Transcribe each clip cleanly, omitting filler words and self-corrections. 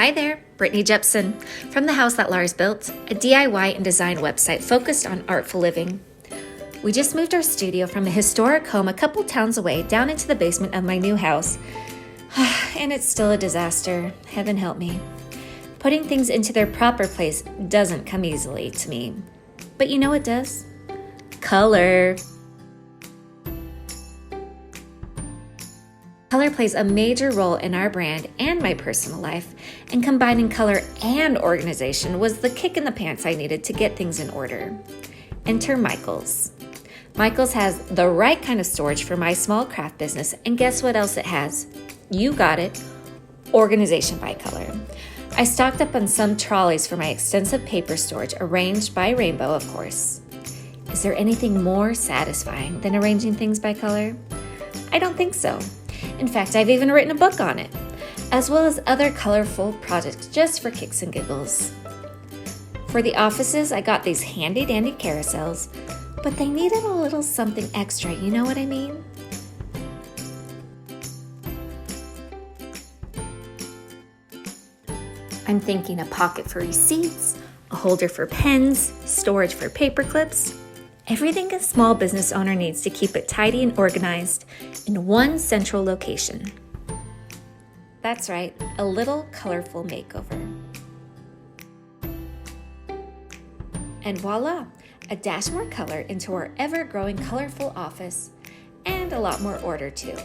Hi there, Brittany Jepson from The House That Lars Built, a DIY and design website focused on artful living. We just moved our studio from a historic home a couple towns away down into the basement of my new house. And it's still a disaster, heaven help me. Putting things into their proper place doesn't come easily to me. But you know what does? Color. Color plays a major role in our brand and my personal life, and combining color and organization was the kick in the pants I needed to get things in order. Enter Michaels. Michaels has the right kind of storage for my small craft business, and guess what else it has? You got it, organization by color. I stocked up on some trolleys for my extensive paper storage, arranged by rainbow, of course. Is there anything more satisfying than arranging things by color? I don't think so. In fact, I've even written a book on it, as well as other colorful projects just for kicks and giggles. For the offices, I got these handy-dandy carousels, but they needed a little something extra, you know what I mean? I'm thinking a pocket for receipts, a holder for pens, storage for paper clips. Everything a small business owner needs to keep it tidy and organized in one central location. That's right, a little colorful makeover. And voila, a dash more color into our ever-growing colorful office, and a lot more order too.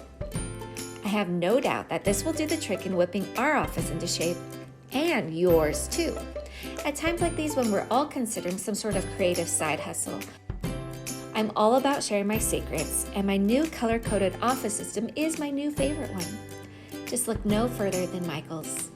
I have no doubt that this will do the trick in whipping our office into shape, and yours too. At times like these when we're all considering some sort of creative side hustle, I'm all about sharing my secrets, and my new color-coded office system is my new favorite one. Just look no further than Michaels.